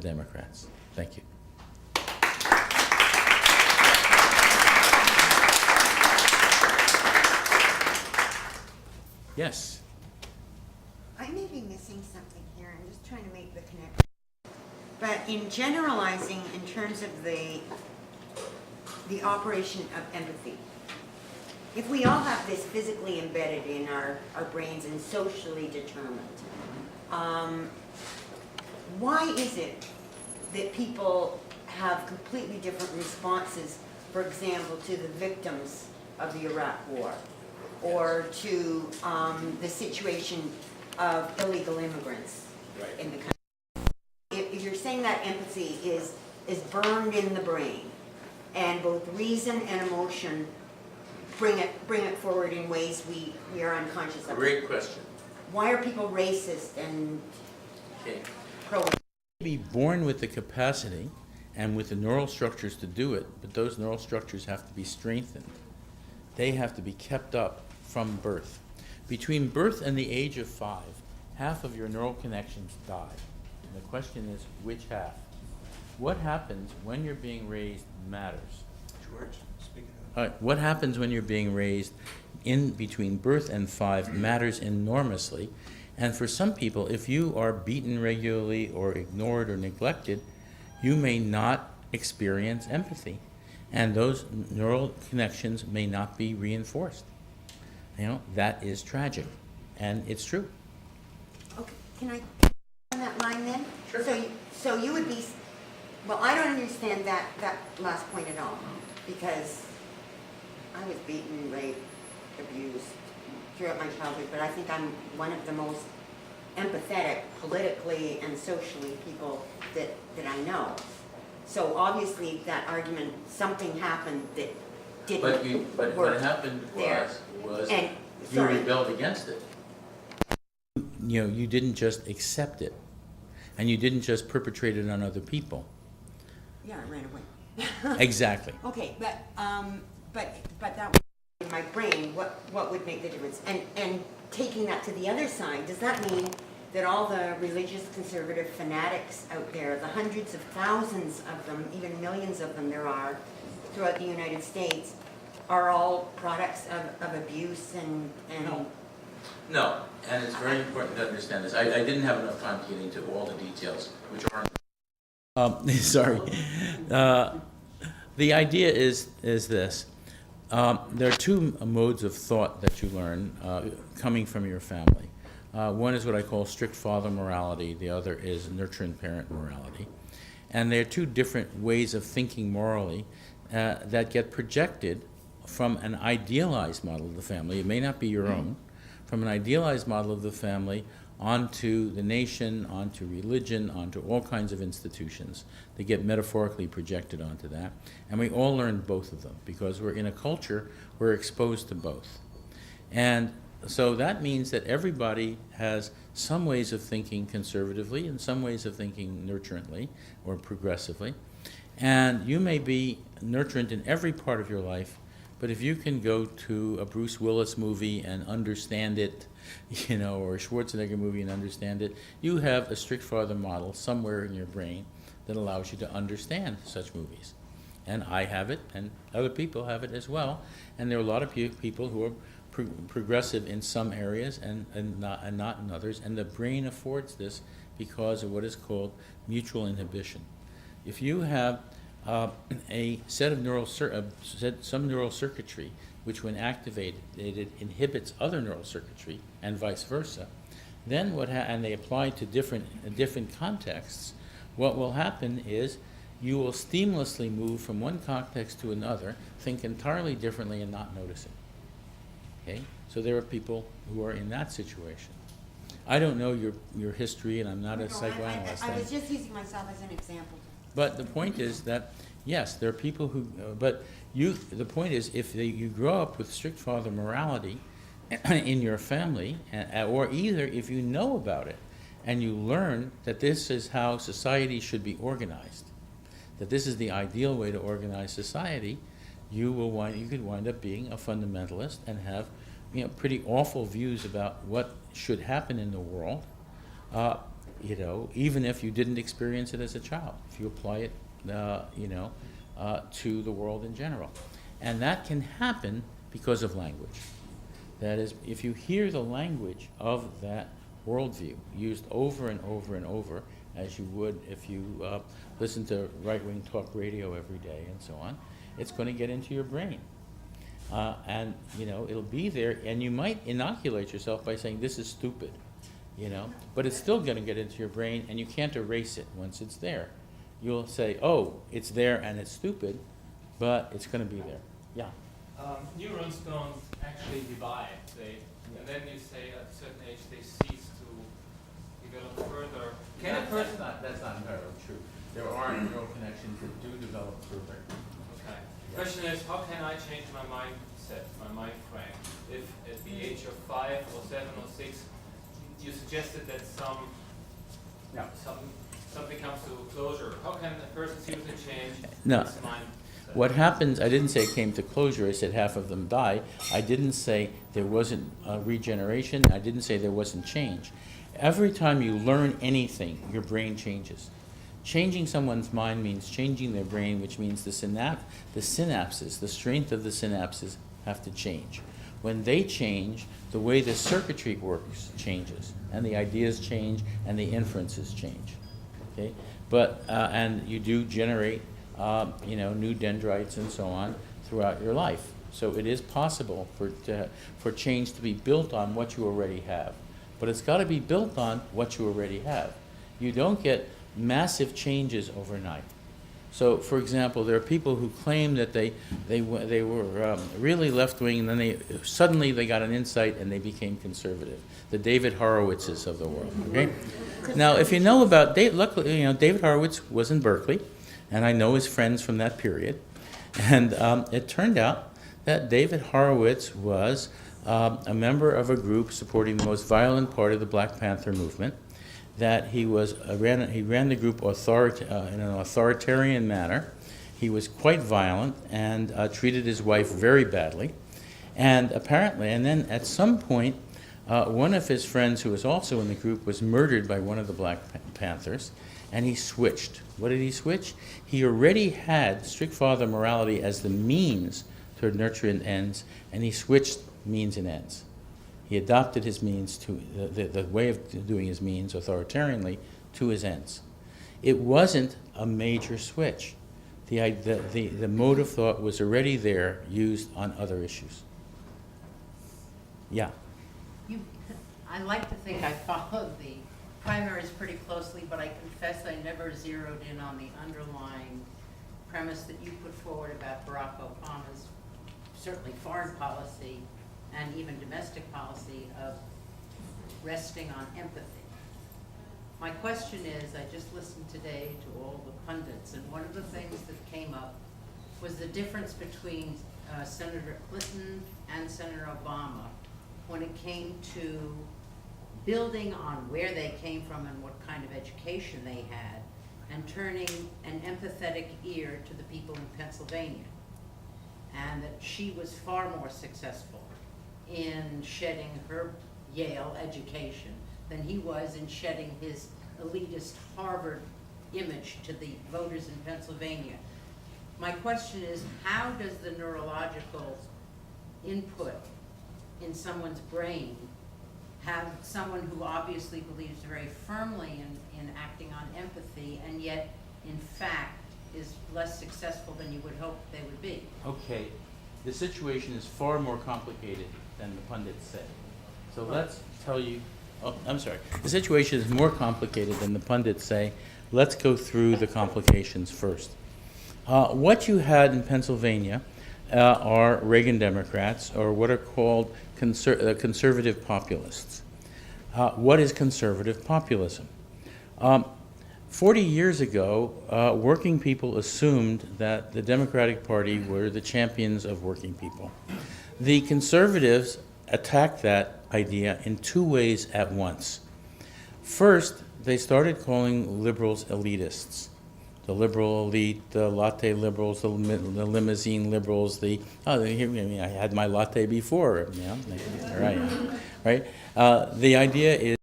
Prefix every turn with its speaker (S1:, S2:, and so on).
S1: Democrats. Thank you. Yes.
S2: I may be missing something here. I'm just trying to make the connection. But in generalizing in terms of the operation of empathy, if we all have this physically embedded in our brains and socially determined, why is it that people have completely different responses, for example, to the victims of the Iraq War, or to the situation of illegal immigrants in the country? If you're saying that empathy is burned in the brain, and both reason and emotion bring it forward in ways we are unconscious of.
S1: Great question.
S2: Why are people racist and pro?
S1: Be born with the capacity and with the neural structures to do it, but those neural structures have to be strengthened. They have to be kept up from birth. Between birth and the age of 5, half of your neural connections die. And the question is, which half? What happens when you're being raised matters.
S3: George, speaking of.
S1: All right, what happens when you're being raised in between birth and 5 matters enormously. And for some people, if you are beaten regularly or ignored or neglected, you may not experience empathy. And those neural connections may not be reinforced. You know, that is tragic. And it's true.
S2: Okay, can I on that line then?
S1: Sure.
S2: So you would be, well, I don't understand that last point at all, because I was beaten, raped, abused throughout my childhood, but I think I'm one of the most empathetic politically and socially people that I know. So obviously that argument, something happened that didn't
S1: But
S2: work
S1: what happened
S2: there.
S1: was
S2: And,
S1: you
S2: sorry.
S1: rebelled against it. You know, you didn't just accept it, and you didn't just perpetrate it on other people.
S2: Yeah, I ran away.
S1: Exactly.
S2: Okay, but that was in my brain, what would make the difference? And taking that to the other side, does that mean that all the religious conservative fanatics out there, the hundreds of thousands of them, even millions of them there are throughout the United States, are all products of abuse and
S1: No, and it's very important to understand this. I didn't have enough time to get into all the details, which aren't. Sorry. The idea is this. There are 2 modes of thought that you learn coming from your family. One is what I call strict father morality. The other is nurturing parent morality. And there are 2 different ways of thinking morally that get projected from an idealized model of the family. It may not be your own. From an idealized model of the family onto the nation, onto religion, onto all kinds of institutions. They get metaphorically projected onto that. And we all learn both of them because we're in a culture, we're exposed to both. And so that means that everybody has some ways of thinking conservatively and some ways of thinking nurturantly or progressively. And you may be nurturant in every part of your life, but if you can go to a Bruce Willis movie and understand it, you know, or a Schwarzenegger movie and understand it, you have a strict father model somewhere in your brain that allows you to understand such movies. And I have it, and other people have it as well. And there are a lot of people who are progressive in some areas and not in others. And the brain affords this because of what is called mutual inhibition. If you have a set of some neural circuitry, which when activated, it inhibits other neural circuitry, and vice versa. Then and they apply to different contexts. What will happen is you will seamlessly move from one context to another, think entirely differently, and not notice it. Okay, so there are people who are in that situation. I don't know your history, and I'm not a psychoanalyst.
S2: I was just using myself as an example.
S1: But the point is that, yes, there are people who, the point is, if you grow up with strict father morality in your family, or either if you know about it, and you learn that this is how society should be organized, that this is the ideal way to organize society, you could wind up being a fundamentalist and have, pretty awful views about what should happen in the world. even if you didn't experience it as a child, if you apply it, to the world in general. And that can happen because of language. That is, if you hear the language of that worldview used over and over and over, as you would if you listen to right-wing talk radio every day and so on, it's going to get into your brain. And it'll be there, and you might inoculate yourself by saying, this is stupid, but it's still going to get into your brain, and you can't erase it once it's there. You'll say, oh, it's there and it's stupid, but it's going to be there. Yeah?
S4: Neurons don't actually divide, and then you say at a certain age they cease to develop further.
S1: That's not entirely true. There are neural connections that do develop further.
S4: Okay. Question is, how can I change my mindset, my mind frame? If at the age of 5 or 7 or 6, you suggested that something comes to closure. How can a person seriously change
S1: No.
S4: his mindset?
S1: What happens, I didn't say it came to closure, I said half of them die. I didn't say there wasn't regeneration, I didn't say there wasn't change. Every time you learn anything, your brain changes. Changing someone's mind means changing their brain, which means the synapses, the strength of the synapses have to change. When they change, the way the circuitry works changes, and the ideas change, and the inferences change. Okay, but and you do generate, new dendrites and so on throughout your life. So it is possible for change to be built on what you already have, but it's got to be built on what you already have. You don't get massive changes overnight. So, for example, there are people who claim that they were really left-wing, and then suddenly they got an insight and they became conservative. The David Horowitzes of the world. Okay. Now, if you know about luckily, David Horowitz was in Berkeley, and I know his friends from that period. And it turned out that David Horowitz was a member of a group supporting the most violent part of the Black Panther movement. That he ran the group in an authoritarian manner. He was quite violent and treated his wife very badly. And then at some point, one of his friends who was also in the group was murdered by one of the Black Panthers, and he switched. What did he switch? He already had strict father morality as the means toward nurturing ends, and he switched means and ends. He adopted his means to the way of doing his means authoritarianly to his ends. It wasn't a major switch. The mode of thought was already there, used on other issues. Yeah.
S5: I like to think I followed the primaries pretty closely, but I confess I never zeroed in on the underlying premise that you put forward about Barack Obama's certainly foreign policy and even domestic policy of resting on empathy. My question is, I just listened today to all the pundits, and one of the things that came up was the difference between Senator Clinton and Senator Obama when it came to building on where they came from and what kind of education they had, and turning an empathetic ear to the people in Pennsylvania. And that she was far more successful in shedding her Yale education than he was in shedding his elitist Harvard image to the voters in Pennsylvania. My question is, how does the neurological input in someone's brain have someone who obviously believes very firmly in acting on empathy and yet, in fact, is less successful than you would hope they would be?
S1: Okay, the situation is far more complicated than the pundits say. So let's tell you, I'm sorry. The situation is more complicated than the pundits say. Let's go through the complications first. What you had in Pennsylvania are Reagan Democrats, or what are called conservative populists. What is conservative populism? 40 years ago, working people assumed that the Democratic Party were the champions of working people. The conservatives attacked that idea in two ways at once. First, they started calling liberals elitists. The liberal elite, the latte liberals, the limousine liberals, I had my latte before, right? The idea is